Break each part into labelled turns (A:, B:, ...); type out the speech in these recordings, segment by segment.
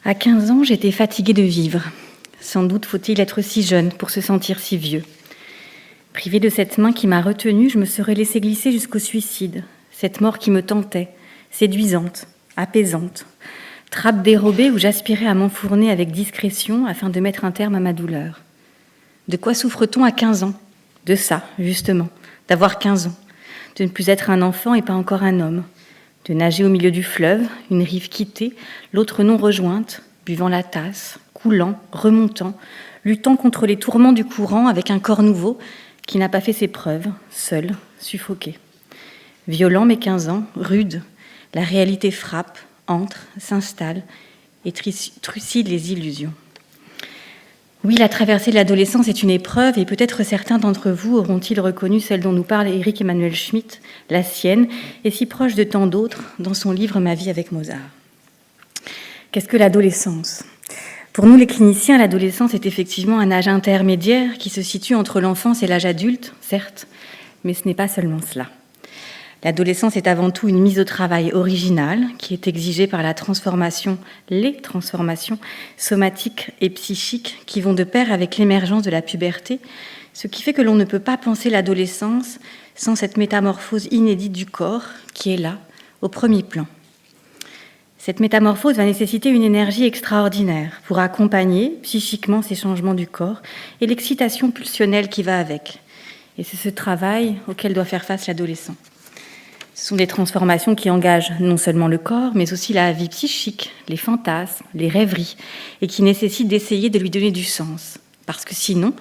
A: À 15 ans, j'étais fatiguée de vivre. Sans doute faut-il être si jeune pour se sentir si vieux. Privée de cette main qui m'a retenue, je me serais laissée glisser jusqu'au suicide. Cette mort qui me tentait, séduisante, apaisante. Trappe dérobée où j'aspirais à m'enfourner avec discrétion afin de mettre un terme à ma douleur. De quoi souffre-t-on à 15 ans ? De ça, justement, d'avoir 15 ans. De ne plus être un enfant et pas encore un homme. De nager au milieu du fleuve, une rive quittée, l'autre non rejointe, buvant la tasse, coulant, remontant, luttant contre les tourments du courant avec un corps nouveau qui n'a pas fait ses preuves, seul, suffoqué. Violent mes 15 ans, rude, la réalité frappe, entre, s'installe et trucide les illusions. Oui, la traversée de l'adolescence est une épreuve et peut-être certains d'entre vous auront-ils reconnu celle dont nous parle Éric Emmanuel Schmitt, la sienne, et si proche de tant d'autres dans son livre « Ma vie avec Mozart ». Qu'est-ce que l'adolescence ? Pour nous les cliniciens, l'adolescence est effectivement un âge intermédiaire qui se situe entre l'enfance et l'âge adulte, certes, mais ce n'est pas seulement cela. L'adolescence est avant tout une mise au travail originale qui est exigée par les transformations somatiques et psychiques qui vont de pair avec l'émergence de la puberté, ce qui fait que l'on ne peut pas penser l'adolescence sans cette métamorphose inédite du corps qui est là, au premier plan. Cette métamorphose va nécessiter une énergie extraordinaire pour accompagner psychiquement ces changements du corps et l'excitation pulsionnelle qui va avec. Et c'est ce travail auquel doit faire face l'adolescent. Ce sont des transformations qui engagent non seulement le corps, mais aussi la vie psychique, les fantasmes, les rêveries, et qui nécessitent d'essayer de lui donner du sens. Parce que sinon,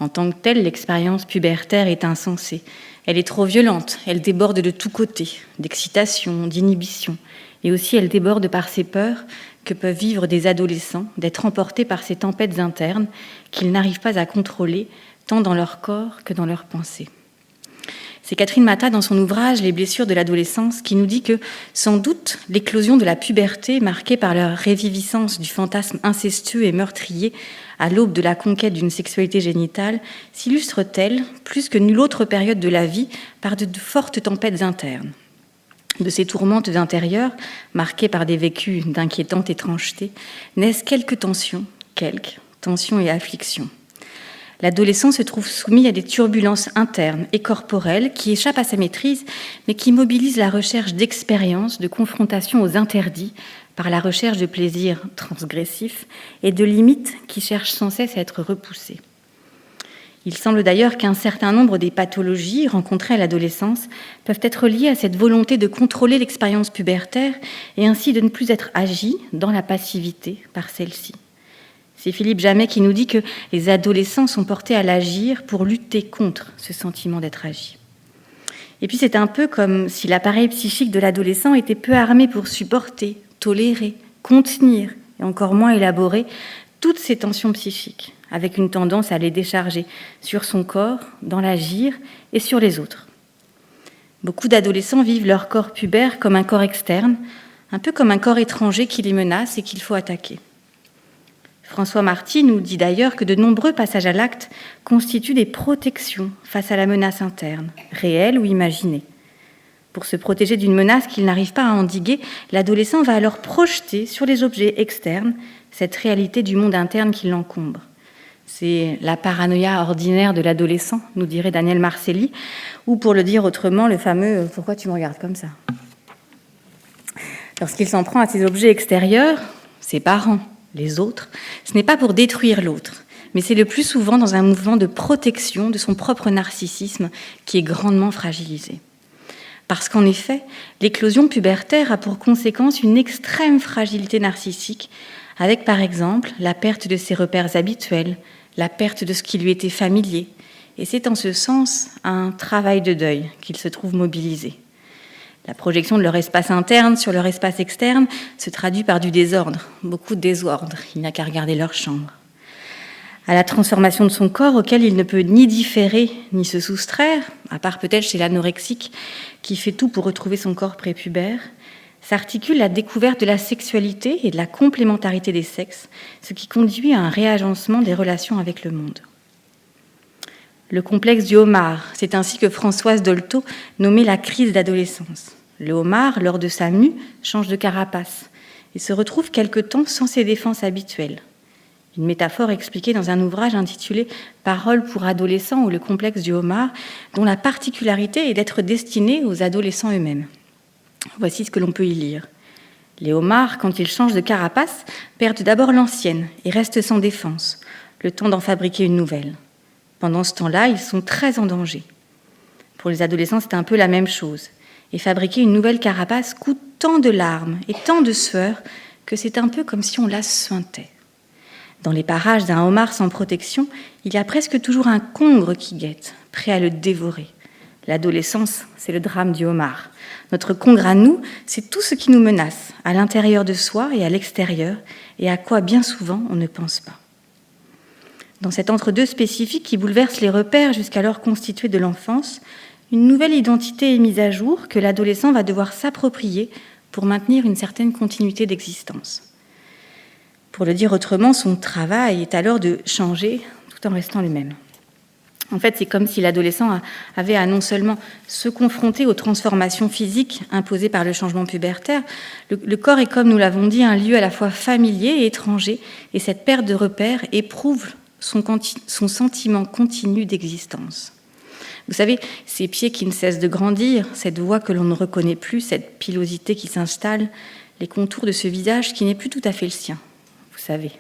A: en tant que telle, l'expérience pubertaire est insensée. Elle est trop violente, elle déborde de tous côtés, d'excitation, d'inhibition, et aussi elle déborde par ces peurs que peuvent vivre des adolescents, d'être emportés par ces tempêtes internes qu'ils n'arrivent pas à contrôler, tant dans leur corps que dans leurs pensées. C'est Catherine Matta, dans son ouvrage « Les blessures de l'adolescence », qui nous dit que, sans doute, l'éclosion de la puberté, marquée par la réviviscence du fantasme incestueux et meurtrier à l'aube de la conquête d'une sexualité génitale, s'illustre-t-elle, plus que nulle autre période de la vie, par de fortes tempêtes internes. De ces tourmentes intérieures, marquées par des vécus d'inquiétante étrangeté, naissent quelques tensions et afflictions. L'adolescent se trouve soumis à des turbulences internes et corporelles qui échappent à sa maîtrise, mais qui mobilisent la recherche d'expériences, de confrontation aux interdits, par la recherche de plaisirs transgressifs et de limites qui cherchent sans cesse à être repoussées. Il semble d'ailleurs qu'un certain nombre des pathologies rencontrées à l'adolescence peuvent être liées à cette volonté de contrôler l'expérience pubertaire et ainsi de ne plus être agi dans la passivité par celle-ci. C'est Philippe Jamet qui nous dit que les adolescents sont portés à l'agir pour lutter contre ce sentiment d'être agi. Et puis c'est un peu comme si l'appareil psychique de l'adolescent était peu armé pour supporter, tolérer, contenir et encore moins élaborer toutes ces tensions psychiques, avec une tendance à les décharger sur son corps, dans l'agir et sur les autres. Beaucoup d'adolescents vivent leur corps pubère comme un corps externe, un peu comme un corps étranger qui les menace et qu'il faut attaquer. François Marty nous dit d'ailleurs que de nombreux passages à l'acte constituent des protections face à la menace interne, réelle ou imaginée. Pour se protéger d'une menace qu'il n'arrive pas à endiguer, l'adolescent va alors projeter sur les objets externes cette réalité du monde interne qui l'encombre. C'est la paranoïa ordinaire de l'adolescent, nous dirait Daniel Marcelli, ou pour le dire autrement, le fameux « pourquoi tu me regardes comme ça ?» Lorsqu'il s'en prend à ces objets extérieurs, ses parents, les autres, ce n'est pas pour détruire l'autre, mais c'est le plus souvent dans un mouvement de protection de son propre narcissisme qui est grandement fragilisé. Parce qu'en effet, l'éclosion pubertaire a pour conséquence une extrême fragilité narcissique, avec par exemple la perte de ses repères habituels, la perte de ce qui lui était familier, et c'est en ce sens un travail de deuil qu'il se trouve mobilisé. La projection de leur espace interne sur leur espace externe se traduit par du désordre, beaucoup de désordre, il n'a qu'à regarder leur chambre. À la transformation de son corps, auquel il ne peut ni différer ni se soustraire, à part peut-être chez l'anorexique qui fait tout pour retrouver son corps prépubère, s'articule la découverte de la sexualité et de la complémentarité des sexes, ce qui conduit à un réagencement des relations avec le monde. Le complexe du homard, c'est ainsi que Françoise Dolto nommait la crise d'adolescence. Le homard, lors de sa mue, change de carapace. et se retrouve quelque temps sans ses défenses habituelles. Une métaphore expliquée dans un ouvrage intitulé « Paroles pour adolescents » ou le complexe du homard, dont la particularité est d'être destiné aux adolescents eux-mêmes. Voici ce que l'on peut y lire. Les homards, quand ils changent de carapace, perdent d'abord l'ancienne et restent sans défense, le temps d'en fabriquer une nouvelle. Pendant ce temps-là, ils sont très en danger. Pour les adolescents, c'est un peu la même chose. Et fabriquer une nouvelle carapace coûte tant de larmes et tant de sueur que c'est un peu comme si on la suintait. Dans les parages d'un homard sans protection, il y a presque toujours un congre qui guette, prêt à le dévorer. L'adolescence, c'est le drame du homard. Notre congre à nous, c'est tout ce qui nous menace, à l'intérieur de soi et à l'extérieur, et à quoi bien souvent on ne pense pas. Dans cet entre-deux spécifique qui bouleverse les repères jusqu'alors constitués de l'enfance, une nouvelle identité est mise à jour que l'adolescent va devoir s'approprier pour maintenir une certaine continuité d'existence. Pour le dire autrement, son travail est alors de changer tout en restant le même. En fait, c'est comme si l'adolescent avait à non seulement se confronter aux transformations physiques imposées par le changement pubertaire, le corps est, comme nous l'avons dit, un lieu à la fois familier et étranger, et cette perte de repères éprouve son sentiment continu d'existence. Vous savez, ces pieds qui ne cessent de grandir, cette voix que l'on ne reconnaît plus, cette pilosité qui s'installe, les contours de ce visage qui n'est plus tout à fait le sien. Vous savez.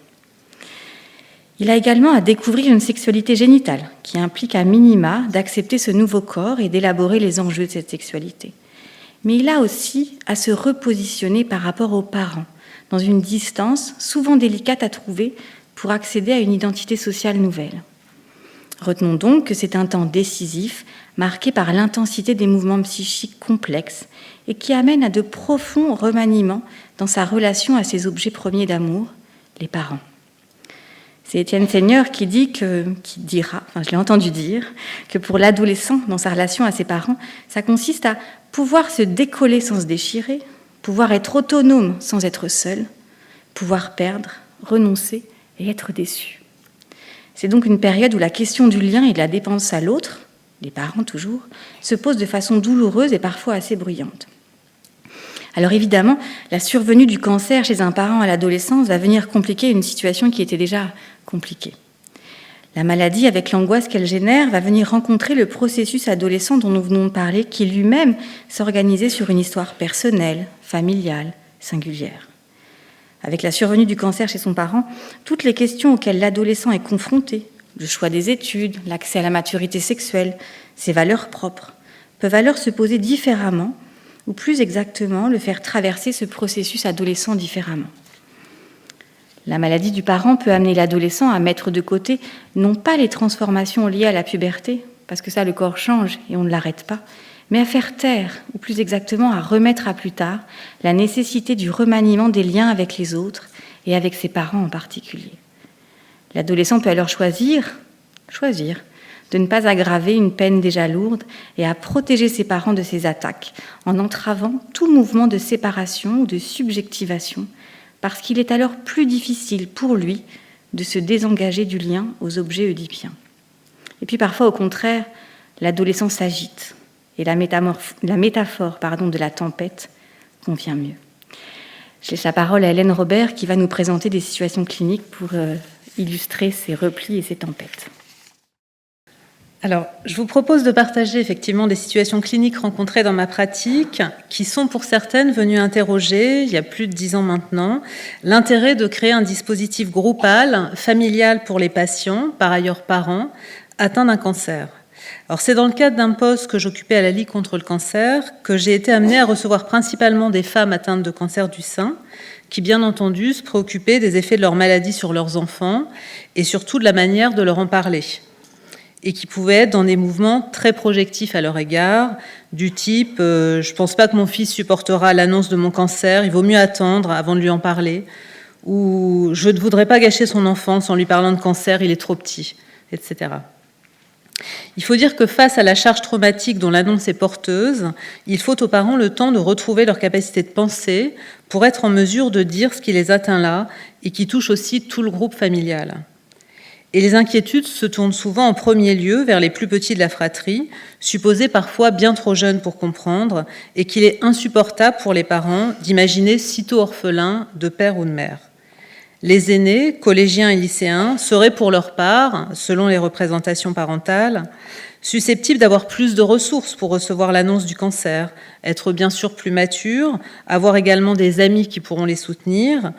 A: Il a également à découvrir une sexualité génitale qui implique à minima d'accepter ce nouveau corps et d'élaborer les enjeux de cette sexualité. Mais il a aussi à se repositionner par rapport aux parents, dans une distance souvent délicate à trouver pour accéder à une identité sociale nouvelle. Retenons donc que c'est un temps décisif, marqué par l'intensité des mouvements psychiques complexes et qui amène à de profonds remaniements dans sa relation à ses objets premiers d'amour, les parents. C'est Étienne Seigneur qui dira, je l'ai entendu dire, que pour l'adolescent, dans sa relation à ses parents, ça consiste à pouvoir se décoller sans se déchirer, pouvoir être autonome sans être seul, pouvoir perdre, renoncer et être déçu. C'est donc une période où la question du lien et de la dépendance à l'autre, les parents toujours, se pose de façon douloureuse et parfois assez bruyante. Alors évidemment, la survenue du cancer chez un parent à l'adolescence va venir compliquer une situation qui était déjà compliquée. La maladie, avec l'angoisse qu'elle génère, va venir rencontrer le processus adolescent dont nous venons de parler, qui lui-même s'organisait sur une histoire personnelle, familiale, singulière. Avec la survenue du cancer chez son parent, toutes les questions auxquelles l'adolescent est confronté, le choix des études, l'accès à la maturité sexuelle, ses valeurs propres, peuvent alors se poser différemment, ou plus exactement, le faire traverser ce processus adolescent différemment. La maladie du parent peut amener l'adolescent à mettre de côté, non pas les transformations liées à la puberté, parce que ça, le corps change et on ne l'arrête pas, mais à faire taire, ou plus exactement à remettre à plus tard, la nécessité du remaniement des liens avec les autres et avec ses parents en particulier. L'adolescent peut alors choisir de ne pas aggraver une peine déjà lourde et à protéger ses parents de ces attaques en entravant tout mouvement de séparation ou de subjectivation, parce qu'il est alors plus difficile pour lui de se désengager du lien aux objets oedipiens. Et puis parfois, au contraire, l'adolescent s'agite et la métaphore de la tempête convient mieux. Je laisse la parole à Hélène Robert qui va nous présenter des situations cliniques pour illustrer ces replis et ces tempêtes.
B: Alors, je vous propose de partager effectivement des situations cliniques rencontrées dans ma pratique qui sont pour certaines venues interroger, il y a plus de 10 ans maintenant, l'intérêt de créer un dispositif groupal, familial pour les patients, par ailleurs parents, atteints d'un cancer. Alors, c'est dans le cadre d'un poste que j'occupais à la Ligue contre le cancer que j'ai été amenée à recevoir principalement des femmes atteintes de cancer du sein qui, bien entendu, se préoccupaient des effets de leur maladie sur leurs enfants et surtout de la manière de leur en parler, et qui pouvaient être dans des mouvements très projectifs à leur égard, du type « je pense pas que mon fils supportera l'annonce de mon cancer, il vaut mieux attendre avant de lui en parler » ou « je ne voudrais pas gâcher son enfance en lui parlant de cancer, il est trop petit », etc. Il faut dire que face à la charge traumatique dont l'annonce est porteuse, il faut aux parents le temps de retrouver leur capacité de penser pour être en mesure de dire ce qui les atteint là et qui touche aussi tout le groupe familial. Et les inquiétudes se tournent souvent en premier lieu vers les plus petits de la fratrie, supposés parfois bien trop jeunes pour comprendre, et qu'il est insupportable pour les parents d'imaginer sitôt orphelins de père ou de mère. Les aînés, collégiens et lycéens, seraient pour leur part, selon les représentations parentales, susceptibles d'avoir plus de ressources pour recevoir l'annonce du cancer, être bien sûr plus matures, avoir également des amis qui pourront les soutenir,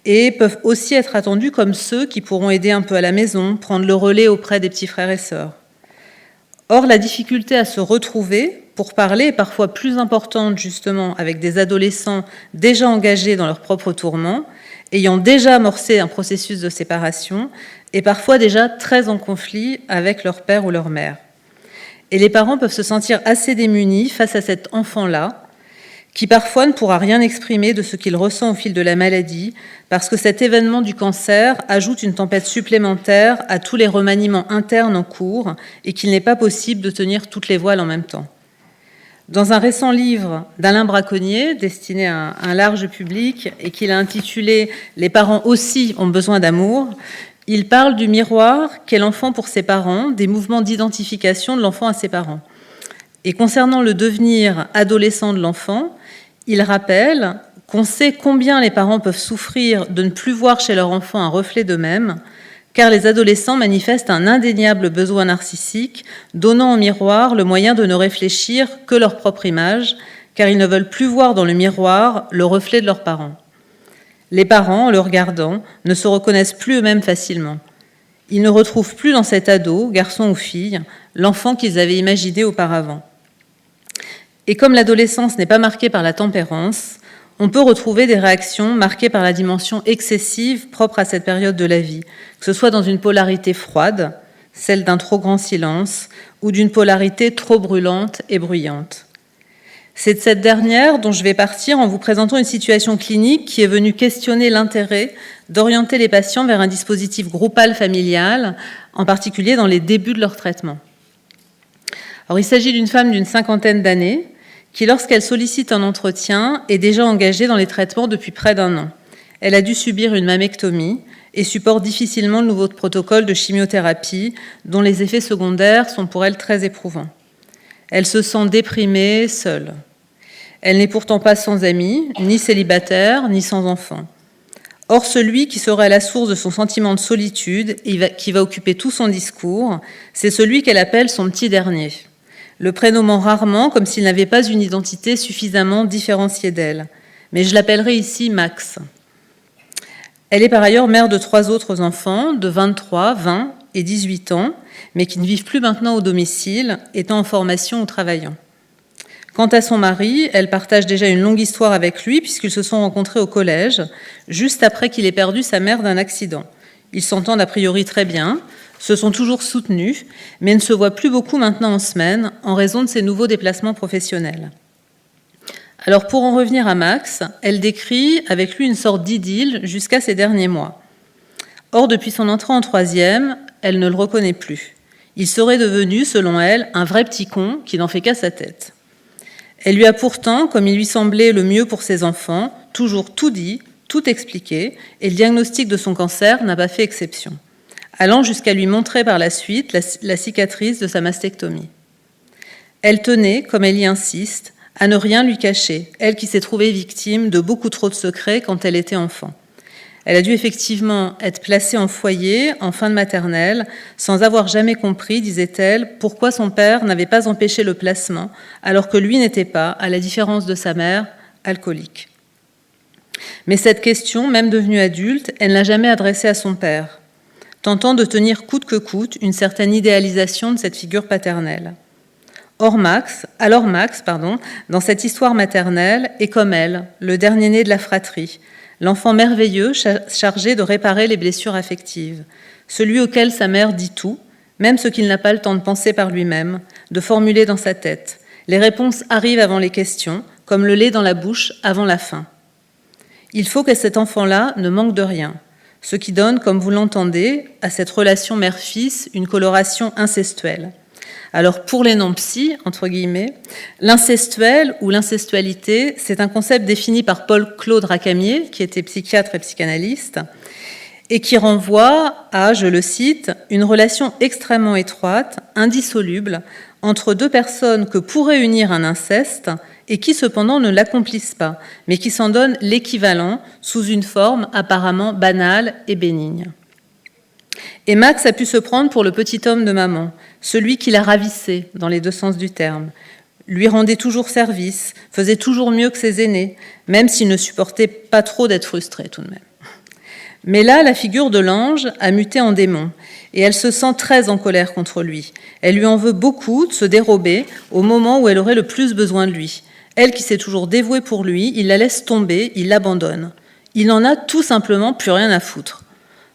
B: et peuvent aussi être attendus comme ceux qui pourront aider un peu à la maison, prendre le relais auprès des petits frères et sœurs. Or, la difficulté à se retrouver pour parler est parfois plus importante justement avec des adolescents déjà engagés dans leurs propres tourments, ayant déjà amorcé un processus de séparation et parfois déjà très en conflit avec leur père ou leur mère. Et les parents peuvent se sentir assez démunis face à cet enfant-là, qui parfois ne pourra rien exprimer de ce qu'il ressent au fil de la maladie, parce que cet événement du cancer ajoute une tempête supplémentaire à tous les remaniements internes en cours et qu'il n'est pas possible de tenir toutes les voiles en même temps. Dans un récent livre d'Alain Braconnier, destiné à un large public et qu'il a intitulé « Les parents aussi ont besoin d'amour », il parle du miroir qu'est l'enfant pour ses parents, des mouvements d'identification de l'enfant à ses parents. Et concernant le devenir adolescent de l'enfant, il rappelle qu'on sait combien les parents peuvent souffrir de ne plus voir chez leur enfant un reflet d'eux-mêmes, car les adolescents manifestent un indéniable besoin narcissique, donnant au miroir le moyen de ne réfléchir que leur propre image, car ils ne veulent plus voir dans le miroir le reflet de leurs parents. Les parents, en le regardant, ne se reconnaissent plus eux-mêmes facilement. Ils ne retrouvent plus dans cet ado, garçon ou fille, l'enfant qu'ils avaient imaginé auparavant. Et comme l'adolescence n'est pas marquée par la tempérance, on peut retrouver des réactions marquées par la dimension excessive propre à cette période de la vie, que ce soit dans une polarité froide, celle d'un trop grand silence, ou d'une polarité trop brûlante et bruyante. C'est de cette dernière dont je vais partir en vous présentant une situation clinique qui est venue questionner l'intérêt d'orienter les patients vers un dispositif groupal familial, en particulier dans les débuts de leur traitement. Alors, il s'agit d'une femme d'une 50aine d'années qui, lorsqu'elle sollicite un entretien, est déjà engagée dans les traitements depuis près d'1 an. Elle a dû subir une mammectomie et supporte difficilement le nouveau protocole de chimiothérapie, dont les effets secondaires sont pour elle très éprouvants. Elle se sent déprimée, seule. Elle n'est pourtant pas sans amis, ni célibataire, ni sans enfant. Or, celui qui serait à la source de son sentiment de solitude et qui va occuper tout son discours, c'est celui qu'elle appelle son petit dernier, le prénommant rarement comme s'il n'avait pas une identité suffisamment différenciée d'elle. Mais je l'appellerai ici Max. Elle est par ailleurs mère de 3 autres enfants, de 23, 20 et 18 ans, mais qui ne vivent plus maintenant au domicile, étant en formation ou travaillant. Quant à son mari, elle partage déjà une longue histoire avec lui, puisqu'ils se sont rencontrés au collège, juste après qu'il ait perdu sa mère d'un accident. Ils s'entendent a priori très bien, se sont toujours soutenus, mais ne se voient plus beaucoup maintenant en semaine, en raison de ses nouveaux déplacements professionnels. Alors pour en revenir à Max, elle décrit avec lui une sorte d'idylle jusqu'à ces derniers mois. Or, depuis son entrée en 3e, elle ne le reconnaît plus. Il serait devenu, selon elle, un vrai petit con qui n'en fait qu'à sa tête. Elle lui a pourtant, comme il lui semblait le mieux pour ses enfants, toujours tout dit, tout expliqué, et le diagnostic de son cancer n'a pas fait exception, allant jusqu'à lui montrer par la suite la cicatrice de sa mastectomie. Elle tenait, comme elle y insiste, à ne rien lui cacher, elle qui s'est trouvée victime de beaucoup trop de secrets quand elle était enfant. Elle a dû effectivement être placée en foyer, en fin de maternelle, sans avoir jamais compris, disait-elle, pourquoi son père n'avait pas empêché le placement, alors que lui n'était pas, à la différence de sa mère, alcoolique. Mais cette question, même devenue adulte, elle n'a jamais adressée à son père, tentant de tenir coûte que coûte une certaine idéalisation de cette figure paternelle. Or Max, dans cette histoire maternelle, est comme elle, le dernier-né de la fratrie, l'enfant merveilleux chargé de réparer les blessures affectives, celui auquel sa mère dit tout, même ce qu'il n'a pas le temps de penser par lui-même, de formuler dans sa tête. Les réponses arrivent avant les questions, comme le lait dans la bouche avant la faim. Il faut que cet enfant-là ne manque de rien, ce qui donne, comme vous l'entendez, à cette relation mère-fils une coloration incestuelle. Alors pour les non-psy, entre guillemets, l'incestuel ou l'incestualité, c'est un concept défini par Paul-Claude Racamier, qui était psychiatre et psychanalyste, et qui renvoie à, je le cite, une relation extrêmement étroite, indissoluble, entre deux personnes que pourrait unir un inceste et qui cependant ne l'accomplissent pas, mais qui s'en donnent l'équivalent sous une forme apparemment banale et bénigne. Et Max a pu se prendre pour le petit homme de maman, celui qui la ravissait dans les deux sens du terme, lui rendait toujours service, faisait toujours mieux que ses aînés, même s'il ne supportait pas trop d'être frustré tout de même. Mais là, la figure de l'ange a muté en démon, et elle se sent très en colère contre lui. Elle lui en veut beaucoup de se dérober au moment où elle aurait le plus besoin de lui. Elle qui s'est toujours dévouée pour lui, il la laisse tomber, il l'abandonne. Il n'en a tout simplement plus rien à foutre.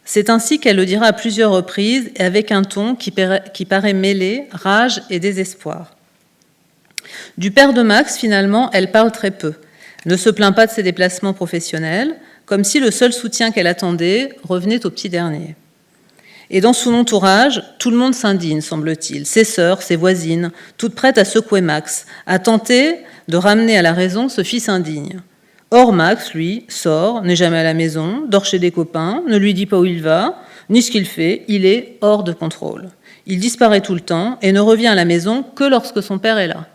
B: C'est ainsi qu'elle le dira à plusieurs reprises, et avec un ton qui paraît mêlé, rage et désespoir. Du père de Max, finalement, elle parle très peu, ne se plaint pas de ses déplacements professionnels, comme si le seul soutien qu'elle attendait revenait au petit dernier. Et dans son entourage, tout le monde s'indigne, semble-t-il, ses sœurs, ses voisines, toutes prêtes à secouer Max, à tenter de ramener à la raison ce fils indigne. Or, Max, lui, sort, n'est jamais à la maison, dort chez des copains, ne lui dit pas où il va, ni ce qu'il fait, il est hors de contrôle. Il disparaît tout le temps et ne revient à la maison que lorsque son père est là.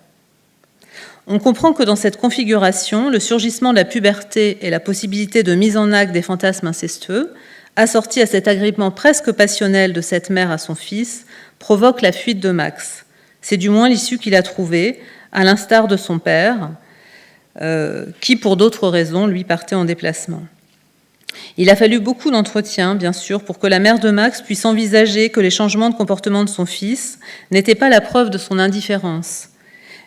B: On comprend que dans cette configuration, le surgissement de la puberté et la possibilité de mise en acte des fantasmes incestueux, assortis à cet agrippement presque passionnel de cette mère à son fils, provoque la fuite de Max. C'est du moins l'issue qu'il a trouvée, à l'instar de son père, qui, pour d'autres raisons, lui partait en déplacement. Il a fallu beaucoup d'entretien, bien sûr, pour que la mère de Max puisse envisager que les changements de comportement de son fils n'étaient pas la preuve de son indifférence,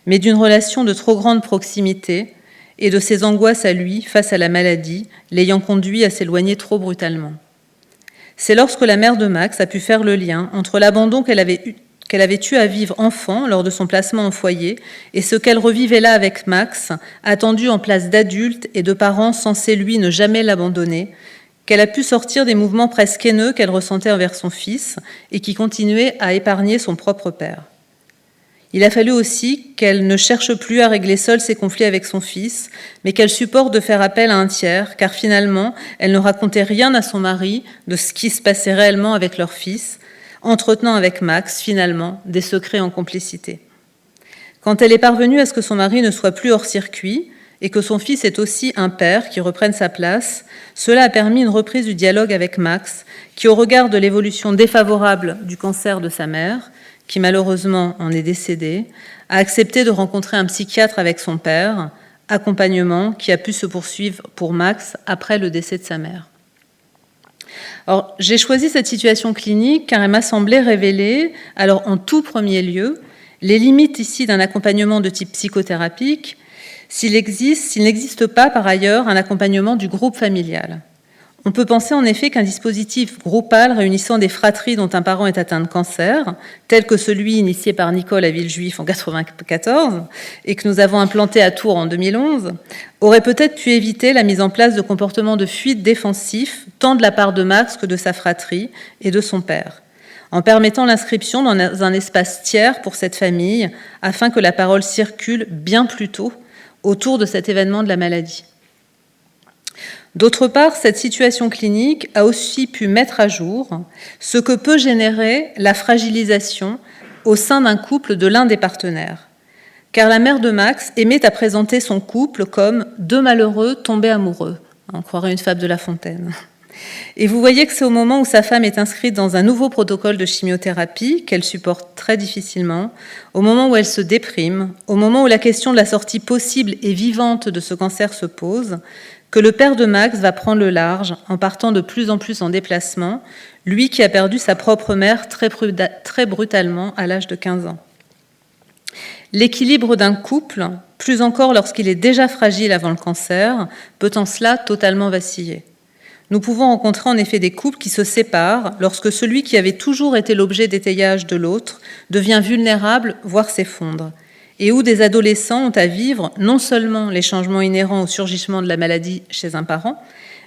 B: mais d'une relation de trop grande proximité et de ses angoisses à lui face à la maladie, l'ayant conduit à s'éloigner trop brutalement. C'est lorsque la mère de Max a pu faire le lien entre l'abandon qu'elle avait eu à vivre enfant lors de son placement en foyer et ce qu'elle revivait là avec Max, attendu en place d'adulte et de parents censés lui ne jamais l'abandonner, qu'elle a pu sortir des mouvements presque haineux qu'elle ressentait envers son fils et qui continuaient à épargner son propre père. Il a fallu aussi qu'elle ne cherche plus à régler seule ses conflits avec son fils, mais qu'elle supporte de faire appel à un tiers, car finalement, elle ne racontait rien à son mari de ce qui se passait réellement avec leur fils, entretenant avec Max, finalement, des secrets en complicité. Quand elle est parvenue à ce que son mari ne soit plus hors circuit, et que son fils est aussi un père qui reprenne sa place, cela a permis une reprise du dialogue avec Max, qui, au regard de l'évolution défavorable du cancer de sa mère, qui malheureusement en est décédé, a accepté de rencontrer un psychiatre avec son père, accompagnement qui a pu se poursuivre pour Max après le décès de sa mère. Alors, j'ai choisi cette situation clinique car elle m'a semblé révéler, alors en tout premier lieu, les limites ici d'un accompagnement de type psychothérapique, s'il n'existe pas par ailleurs un accompagnement du groupe familial. On peut penser en effet qu'un dispositif groupal réunissant des fratries dont un parent est atteint de cancer, tel que celui initié par Nicole à Villejuif en 1994 et que nous avons implanté à Tours en 2011, aurait peut-être pu éviter la mise en place de comportements de fuite défensifs, tant de la part de Max que de sa fratrie et de son père, en permettant l'inscription dans un espace tiers pour cette famille, afin que la parole circule bien plus tôt autour de cet événement de la maladie. D'autre part, cette situation clinique a aussi pu mettre à jour ce que peut générer la fragilisation au sein d'un couple de l'un des partenaires. Car la mère de Max aimait à présenter son couple comme deux malheureux tombés amoureux. On croirait une fable de La Fontaine. Et vous voyez que c'est au moment où sa femme est inscrite dans un nouveau protocole de chimiothérapie, qu'elle supporte très difficilement, au moment où elle se déprime, au moment où la question de la sortie possible et vivante de ce cancer se pose, que le père de Max va prendre le large en partant de plus en plus en déplacement, lui qui a perdu sa propre mère très brutalement à l'âge de 15 ans. L'équilibre d'un couple, plus encore lorsqu'il est déjà fragile avant le cancer, peut en cela totalement vaciller. Nous pouvons rencontrer en effet des couples qui se séparent lorsque celui qui avait toujours été l'objet d'étayage de l'autre devient vulnérable, voire s'effondre, et où des adolescents ont à vivre non seulement les changements inhérents au surgissement de la maladie chez un parent,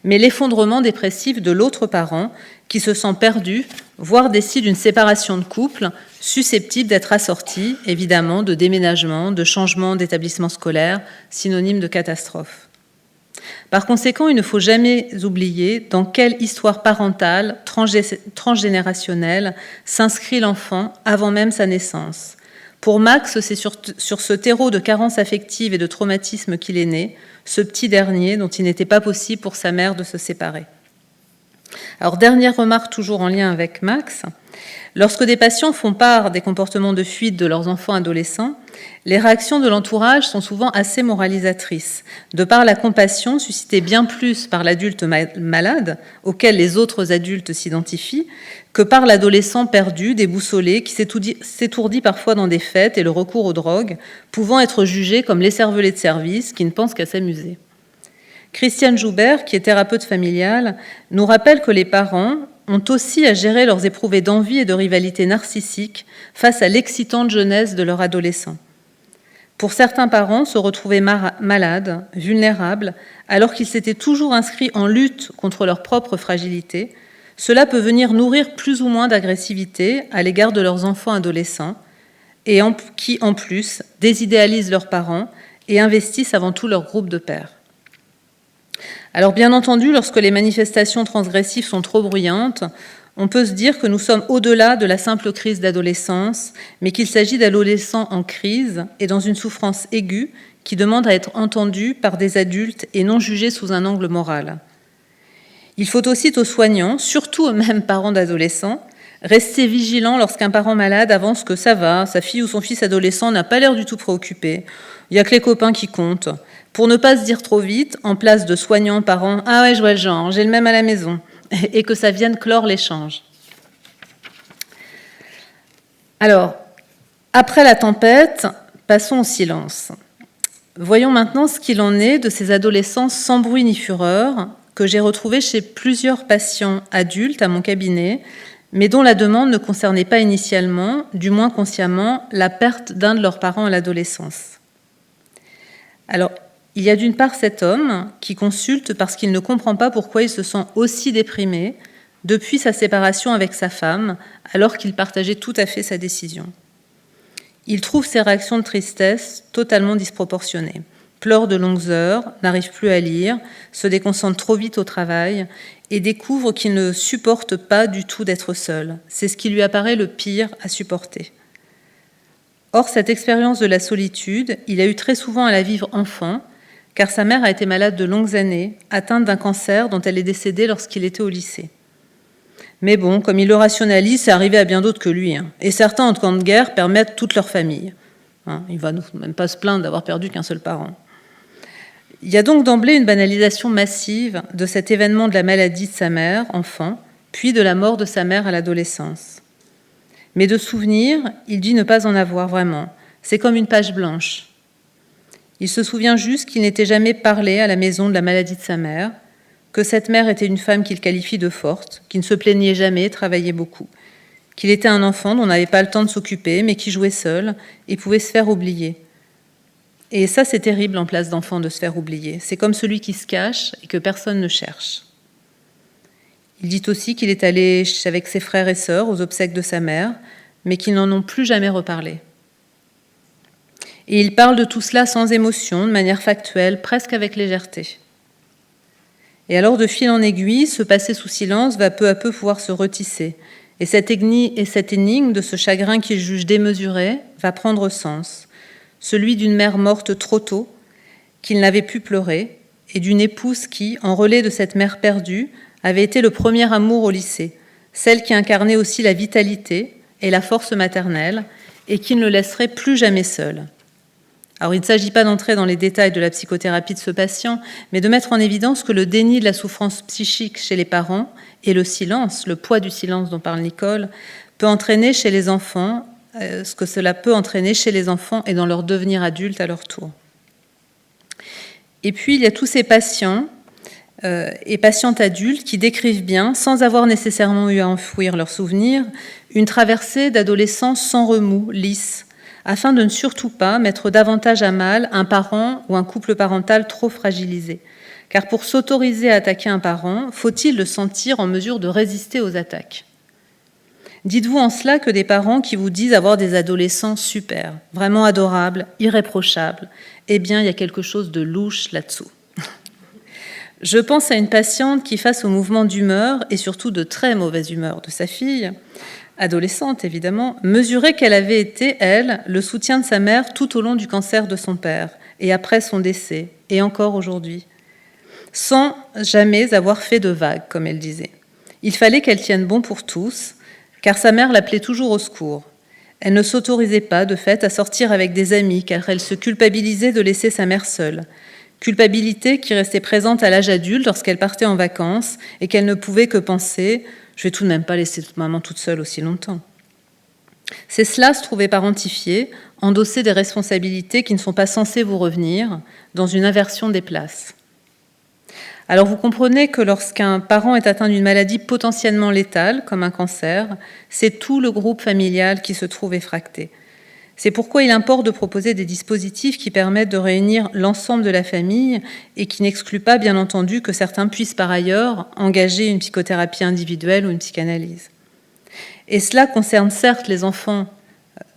B: mais l'effondrement dépressif de l'autre parent qui se sent perdu, voire décide une séparation de couple susceptible d'être assortie, évidemment, de déménagement, de changement d'établissement scolaire, synonyme de catastrophe. Par conséquent, il ne faut jamais oublier dans quelle histoire parentale, transgénérationnelle, s'inscrit l'enfant avant même sa naissance. Pour Max, c'est sur ce terreau de carence affective et de traumatisme qu'il est né, ce petit dernier dont il n'était pas possible pour sa mère de se séparer. Alors, dernière remarque toujours en lien avec Max, lorsque des patients font part des comportements de fuite de leurs enfants adolescents, les réactions de l'entourage sont souvent assez moralisatrices, de par la compassion suscitée bien plus par l'adulte malade, auquel les autres adultes s'identifient, que par l'adolescent perdu, déboussolé, qui s'étourdit parfois dans des fêtes et le recours aux drogues, pouvant être jugé comme l'écervelé de service qui ne pense qu'à s'amuser. Christiane Joubert, qui est thérapeute familiale, nous rappelle que les parents ont aussi à gérer leurs éprouvés d'envie et de rivalité narcissique face à l'excitante jeunesse de leur adolescent. Pour certains parents, se retrouver malades, vulnérables, alors qu'ils s'étaient toujours inscrits en lutte contre leur propre fragilité, cela peut venir nourrir plus ou moins d'agressivité à l'égard de leurs enfants adolescents, et qui, en plus, désidéalisent leurs parents et investissent avant tout leur groupe de pairs. Alors bien entendu, lorsque les manifestations transgressives sont trop bruyantes, on peut se dire que nous sommes au-delà de la simple crise d'adolescence, mais qu'il s'agit d'adolescents en crise et dans une souffrance aiguë qui demande à être entendus par des adultes et non jugés sous un angle moral. Il faut aussi aux soignants, surtout aux mêmes parents d'adolescents, rester vigilants lorsqu'un parent malade avance que ça va, sa fille ou son fils adolescent n'a pas l'air du tout préoccupé, il n'y a que les copains qui comptent, pour ne pas se dire trop vite, en place de soignants, parents, « Ah ouais, je vois le genre, j'ai le même à la maison », et que ça vienne clore l'échange. Alors, après la tempête, passons au silence. Voyons maintenant ce qu'il en est de ces adolescents sans bruit ni fureur que j'ai retrouvés chez plusieurs patients adultes à mon cabinet, mais dont la demande ne concernait pas initialement, du moins consciemment, la perte d'un de leurs parents à l'adolescence. Alors, il y a d'une part cet homme qui consulte parce qu'il ne comprend pas pourquoi il se sent aussi déprimé depuis sa séparation avec sa femme, alors qu'il partageait tout à fait sa décision. Il trouve ses réactions de tristesse totalement disproportionnées. Pleure de longues heures, n'arrive plus à lire, se déconcentre trop vite au travail et découvre qu'il ne supporte pas du tout d'être seul. C'est ce qui lui apparaît le pire à supporter. Or, cette expérience de la solitude, il a eu très souvent à la vivre enfant, car sa mère a été malade de longues années, atteinte d'un cancer dont elle est décédée lorsqu'il était au lycée. Mais bon, comme il le rationalise, c'est arrivé à bien d'autres que lui. Et certains, en temps de guerre, permettent toute leur famille. Il ne va même pas se plaindre d'avoir perdu qu'un seul parent. Il y a donc d'emblée une banalisation massive de cet événement de la maladie de sa mère, enfant, puis de la mort de sa mère à l'adolescence. Mais de souvenirs, il dit ne pas en avoir vraiment. C'est comme une page blanche. Il se souvient juste qu'il n'était jamais parlé à la maison de la maladie de sa mère, que cette mère était une femme qu'il qualifie de forte, qui ne se plaignait jamais, travaillait beaucoup, qu'il était un enfant dont on n'avait pas le temps de s'occuper, mais qui jouait seul et pouvait se faire oublier. Et ça, c'est terrible en place d'enfant de se faire oublier. C'est comme celui qui se cache et que personne ne cherche. Il dit aussi qu'il est allé avec ses frères et sœurs aux obsèques de sa mère, mais qu'ils n'en ont plus jamais reparlé. Et il parle de tout cela sans émotion, de manière factuelle, presque avec légèreté. Et alors, de fil en aiguille, ce passé sous silence va peu à peu pouvoir se retisser. Et cette énigme de ce chagrin qu'il juge démesuré va prendre sens. Celui d'une mère morte trop tôt, qu'il n'avait pu pleurer, et d'une épouse qui, en relais de cette mère perdue, avait été le premier amour au lycée, celle qui incarnait aussi la vitalité et la force maternelle, et qui ne le laisserait plus jamais seul. Alors, il ne s'agit pas d'entrer dans les détails de la psychothérapie de ce patient, mais de mettre en évidence que le déni de la souffrance psychique chez les parents et le silence, le poids du silence dont parle Nicole, peut entraîner chez les enfants, ce que cela peut entraîner chez les enfants et dans leur devenir adultes à leur tour. Et puis, il y a tous ces patients et patientes adultes qui décrivent bien, sans avoir nécessairement eu à enfouir leurs souvenirs, une traversée d'adolescence sans remous, lisse, afin de ne surtout pas mettre davantage à mal un parent ou un couple parental trop fragilisé. Car pour s'autoriser à attaquer un parent, faut-il le sentir en mesure de résister aux attaques ? Dites-vous en cela que des parents qui vous disent avoir des adolescents super, vraiment adorables, irréprochables, eh bien, il y a quelque chose de louche là-dessous. Je pense à une patiente qui, face au mouvement d'humeur, et surtout de très mauvaise humeur de sa fille, adolescente évidemment, mesurait qu'elle avait été, elle, le soutien de sa mère tout au long du cancer de son père, et après son décès, et encore aujourd'hui, sans jamais avoir fait de vagues, comme elle disait. Il fallait qu'elle tienne bon pour tous, car sa mère l'appelait toujours au secours. Elle ne s'autorisait pas, de fait, à sortir avec des amis, car elle se culpabilisait de laisser sa mère seule. Culpabilité qui restait présente à l'âge adulte lorsqu'elle partait en vacances et qu'elle ne pouvait que penser « je vais tout de même pas laisser maman toute seule aussi longtemps ». C'est cela, se trouver parentifié, endosser des responsabilités qui ne sont pas censées vous revenir, dans une inversion des places. Alors vous comprenez que lorsqu'un parent est atteint d'une maladie potentiellement létale, comme un cancer, c'est tout le groupe familial qui se trouve effracté. C'est pourquoi il importe de proposer des dispositifs qui permettent de réunir l'ensemble de la famille et qui n'excluent pas, bien entendu, que certains puissent par ailleurs engager une psychothérapie individuelle ou une psychanalyse. Et cela concerne certes les enfants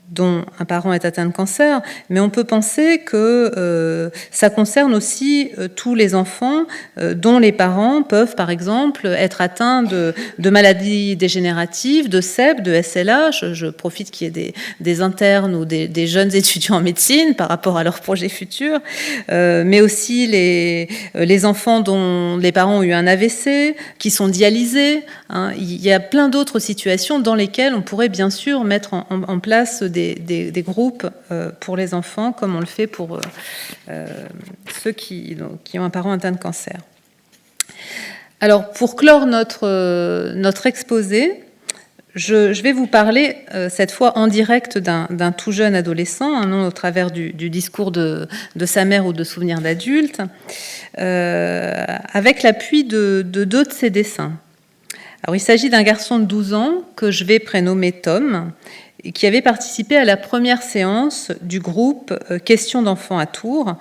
B: dont un parent est atteint de cancer, mais on peut penser que ça concerne aussi tous les enfants dont les parents peuvent, par exemple, être atteints de maladies dégénératives, de CEP, de SLA. Je profite qu'il y ait des internes ou des jeunes étudiants en médecine par rapport à leurs projets futurs, mais aussi les enfants dont les parents ont eu un AVC, qui sont dialysés. Hein. Il y a plein d'autres situations dans lesquelles on pourrait bien sûr mettre en place des groupes pour les enfants, comme on le fait pour ceux qui ont un parent atteint de cancer. Alors, pour clore notre exposé, je vais vous parler cette fois en direct d'un tout jeune adolescent, non au travers du discours de sa mère ou de souvenirs d'adulte, avec l'appui de deux de ses dessins. Alors, il s'agit d'un garçon de 12 ans que je vais prénommer Tom, et qui avait participé à la première séance du groupe Questions d'enfants à Tours,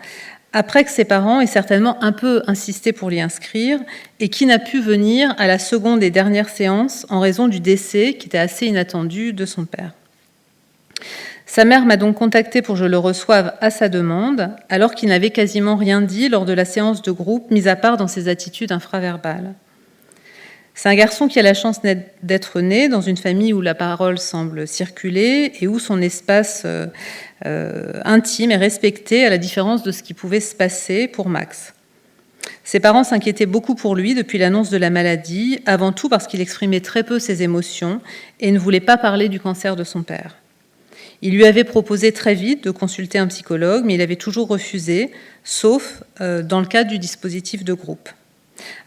B: après que ses parents aient certainement un peu insisté pour l'y inscrire, et qui n'a pu venir à la seconde et dernière séance en raison du décès, qui était assez inattendu, de son père. Sa mère m'a donc contacté pour que je le reçoive à sa demande, alors qu'il n'avait quasiment rien dit lors de la séance de groupe, mis à part dans ses attitudes infraverbales. C'est un garçon qui a la chance d'être né dans une famille où la parole semble circuler et où son espace intime est respecté, à la différence de ce qui pouvait se passer pour Max. Ses parents s'inquiétaient beaucoup pour lui depuis l'annonce de la maladie, avant tout parce qu'il exprimait très peu ses émotions et ne voulait pas parler du cancer de son père. Il lui avait proposé très vite de consulter un psychologue, mais il avait toujours refusé, sauf dans le cadre du dispositif de groupe.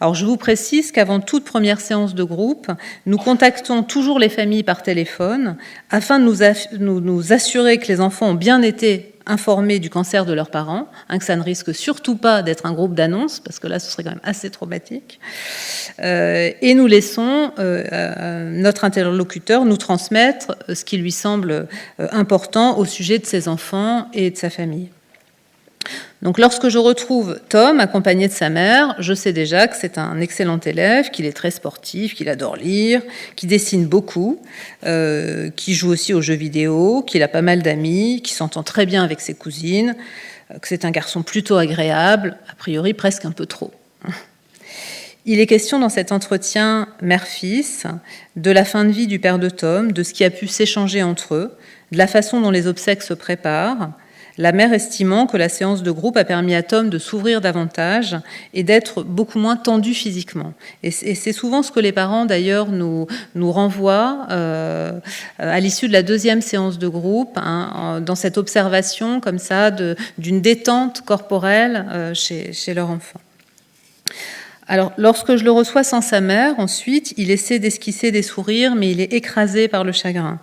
B: Alors, je vous précise qu'avant toute première séance de groupe, nous contactons toujours les familles par téléphone afin de nous assurer que les enfants ont bien été informés du cancer de leurs parents, que ça ne risque surtout pas d'être un groupe d'annonces, parce que là, ce serait quand même assez traumatique. Et nous laissons notre interlocuteur nous transmettre ce qui lui semble important au sujet de ses enfants et de sa famille. Donc, lorsque je retrouve Tom accompagné de sa mère, je sais déjà que c'est un excellent élève, qu'il est très sportif, qu'il adore lire, qu'il dessine beaucoup, qu'il joue aussi aux jeux vidéo, qu'il a pas mal d'amis, qu'il s'entend très bien avec ses cousines, que c'est un garçon plutôt agréable, a priori presque un peu trop. Il est question dans cet entretien mère-fils de la fin de vie du père de Tom, de ce qui a pu s'échanger entre eux, de la façon dont les obsèques se préparent, la mère estimant que la séance de groupe a permis à Tom de s'ouvrir davantage et d'être beaucoup moins tendu physiquement. Et c'est souvent ce que les parents, d'ailleurs, nous renvoient à l'issue de la deuxième séance de groupe, dans cette observation comme ça d'une détente corporelle chez leur enfant. Alors, lorsque je le reçois sans sa mère, ensuite, il essaie d'esquisser des sourires, mais il est écrasé par le chagrin.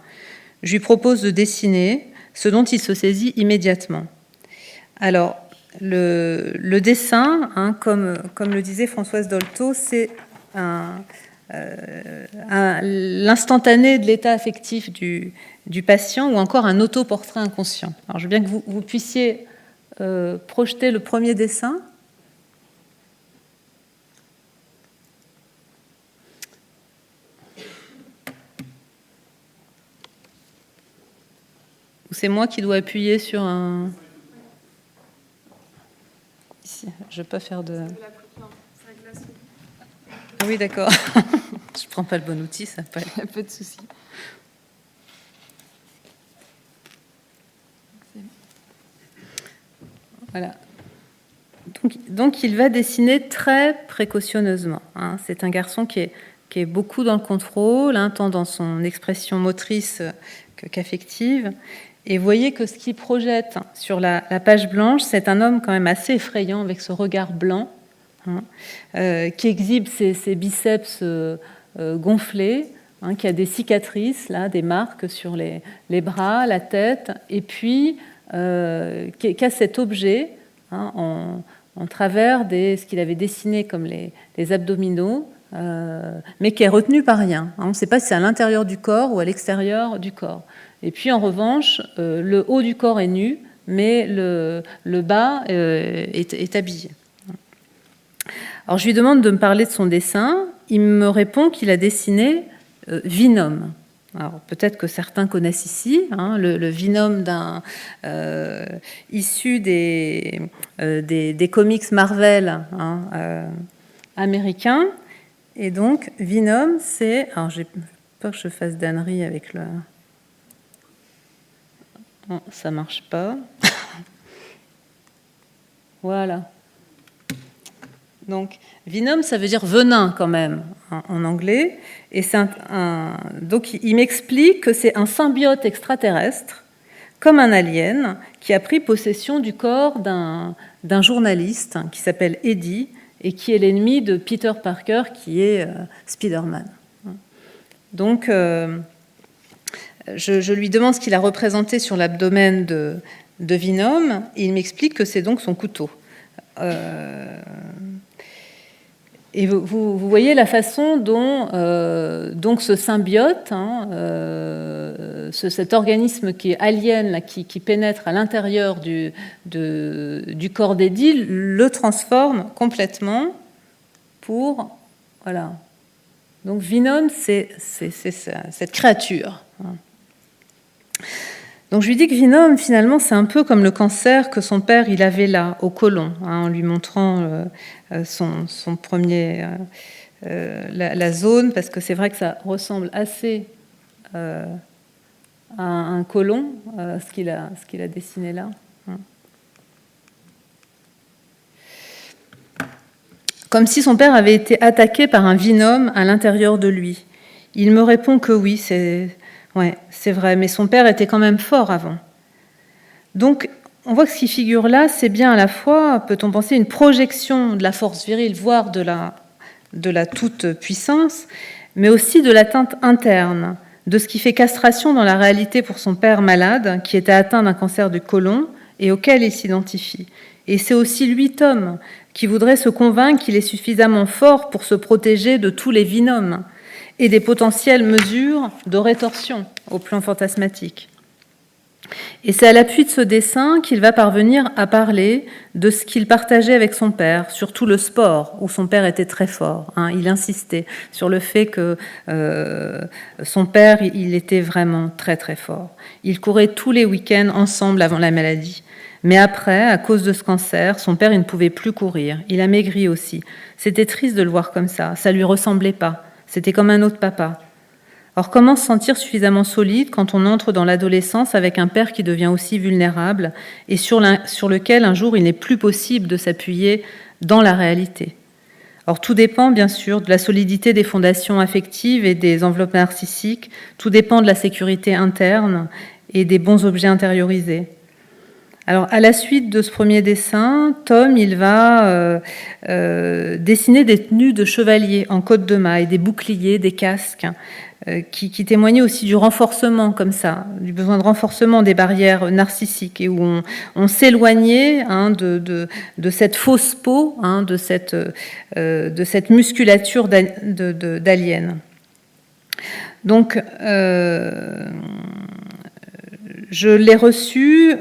B: Je lui propose de dessiner, ce dont il se saisit immédiatement. Alors, le dessin, comme le disait Françoise Dolto, c'est l'instantané de l'état affectif du patient ou encore un autoportrait inconscient. Alors, je veux bien que vous puissiez projeter le premier dessin. Ou c'est moi qui dois appuyer sur un... Ici, je ne vais pas faire de... Ah oui, d'accord. Je prends pas le bon outil, ça pas
C: Pas de souci.
B: Voilà. Donc, il va dessiner très précautionneusement. C'est un garçon qui est beaucoup dans le contrôle, tant dans son expression motrice qu'affective. Et vous voyez que ce qu'il projette sur la page blanche, c'est un homme quand même assez effrayant, avec ce regard blanc, qui exhibe ses biceps gonflés, qui a des cicatrices, là, des marques sur les bras, la tête, et puis qui a cet objet en travers ce qu'il avait dessiné comme les abdominaux, mais qui est retenu par rien. On ne sait pas si c'est à l'intérieur du corps ou à l'extérieur du corps. Et puis en revanche, le haut du corps est nu, mais le bas est habillé. Alors je lui demande de me parler de son dessin. Il me répond qu'il a dessiné Venom. Alors peut-être que certains connaissent ici le Venom issu des comics Marvel américains. Et donc Venom, c'est... Alors j'ai peur que je fasse d'ânerie avec le... Non, ça marche pas. Voilà. Donc, venom, ça veut dire venin quand même en anglais. Et donc, il m'explique que c'est un symbiote extraterrestre, comme un alien, qui a pris possession du corps d'un journaliste qui s'appelle Eddie et qui est l'ennemi de Peter Parker, qui est Spider-Man. Donc, je lui demande ce qu'il a représenté sur l'abdomen de Venom, et il m'explique que c'est donc son couteau. Et vous voyez la façon dont donc ce symbiote, cet organisme qui est alien, là, qui pénètre à l'intérieur du corps d'Eddie, le transforme complètement pour... Voilà. Donc Venom, c'est cette créature. Donc je lui dis que Venom, finalement, c'est un peu comme le cancer que son père il avait là, au côlon, en lui montrant son premier la zone, parce que c'est vrai que ça ressemble assez à un côlon, ce qu'il a dessiné là. Comme si son père avait été attaqué par un Venom à l'intérieur de lui. Il me répond que oui, c'est vrai, mais son père était quand même fort avant. Donc, on voit que ce qui figure là, c'est bien à la fois, peut-on penser, une projection de la force virile, voire de la toute-puissance, mais aussi de l'atteinte interne, de ce qui fait castration dans la réalité pour son père malade, qui était atteint d'un cancer du côlon et auquel il s'identifie. Et c'est aussi lui, Tom, qui voudrait se convaincre qu'il est suffisamment fort pour se protéger de tous les Venoms et des potentielles mesures de rétorsion au plan fantasmatique. Et c'est à l'appui de ce dessin qu'il va parvenir à parler de ce qu'il partageait avec son père, surtout le sport, où son père était très fort. Il insistait sur le fait que son père, il était vraiment très très fort. Ils couraient tous les week-ends ensemble avant la maladie. Mais après, à cause de ce cancer, son père, il ne pouvait plus courir. Il a maigri aussi. C'était triste de le voir comme ça. Ça lui ressemblait pas. C'était comme un autre papa. Or, comment se sentir suffisamment solide quand on entre dans l'adolescence avec un père qui devient aussi vulnérable et sur lequel un jour il n'est plus possible de s'appuyer dans la réalité? Or, tout dépend bien sûr de la solidité des fondations affectives et des enveloppes narcissiques, tout dépend de la sécurité interne et des bons objets intériorisés. Alors, à la suite de ce premier dessin, Tom, il va dessiner des tenues de chevaliers en côte de mailles, des boucliers, des casques, qui témoignaient aussi du renforcement, comme ça, du besoin de renforcement des barrières narcissiques, et où on s'éloignait de cette fausse peau, de cette musculature d'alien. Donc, je l'ai reçu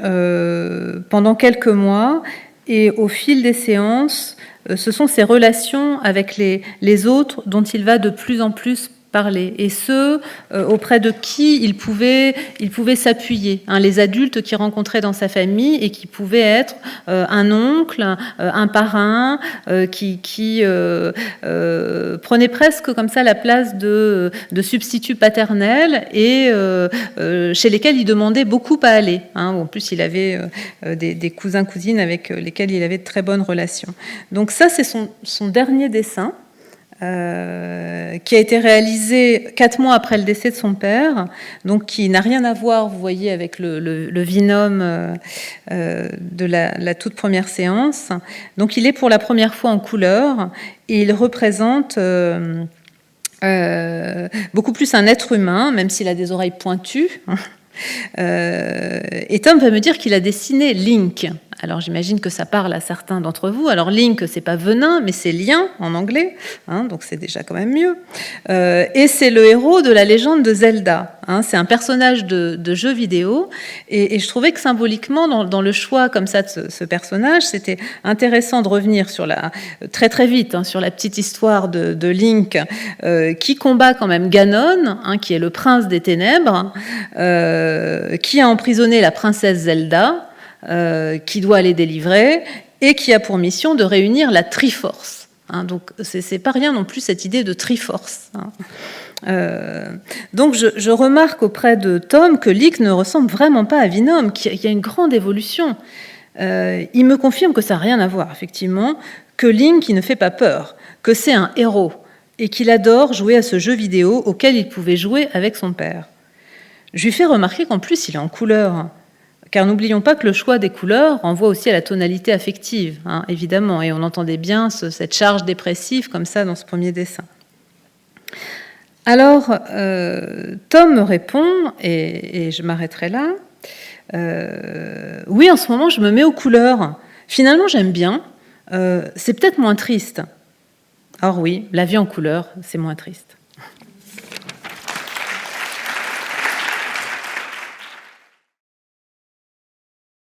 B: pendant quelques mois, et au fil des séances, ce sont ces relations avec les autres dont il va de plus en plus parler, et ceux auprès de qui il pouvait s'appuyer, hein, les adultes qu'il rencontrait dans sa famille et qui pouvaient être un oncle, un parrain, qui prenait presque comme ça la place de substitut paternel et chez lesquels il demandait beaucoup à aller. Hein. En plus, il avait des cousins-cousines avec lesquels il avait de très bonnes relations. Donc ça, c'est son dernier dessin. Qui a été réalisé 4 mois après le décès de son père, donc qui n'a rien à voir, vous voyez, avec le Vinum de la toute première séance. Donc il est pour la première fois en couleur et il représente beaucoup plus un être humain, même s'il a des oreilles pointues. Et Tom va me dire qu'il a dessiné Link. Alors j'imagine que ça parle à certains d'entre vous. Alors Link, c'est pas venin, mais c'est lien en anglais, hein, donc c'est déjà quand même mieux. Et c'est le héros de la légende de Zelda. Hein, c'est un personnage de jeu vidéo, et je trouvais que symboliquement, dans le choix comme ça de ce personnage, c'était intéressant de revenir sur très très vite, hein, sur la petite histoire de Link, qui combat quand même Ganon, hein, qui est le prince des ténèbres, qui a emprisonné la princesse Zelda, qui doit les délivrer et qui a pour mission de réunir la Triforce. Hein, donc c'est pas rien non plus cette idée de Triforce. Hein. Donc je remarque auprès de Tom que Link ne ressemble vraiment pas à Vinum, qu'il y a une grande évolution. Il me confirme que ça n'a rien à voir, effectivement, que Link il ne fait pas peur, que c'est un héros et qu'il adore jouer à ce jeu vidéo auquel il pouvait jouer avec son père. Je lui fais remarquer qu'en plus il est en couleur. Car n'oublions pas que le choix des couleurs renvoie aussi à la tonalité affective, hein, évidemment, et on entendait bien cette charge dépressive comme ça dans ce premier dessin. Alors, Tom me répond, et je m'arrêterai là, oui, en ce moment, je me mets aux couleurs. Finalement, j'aime bien. C'est peut-être moins triste. Alors oui, la vie en couleur, c'est moins triste.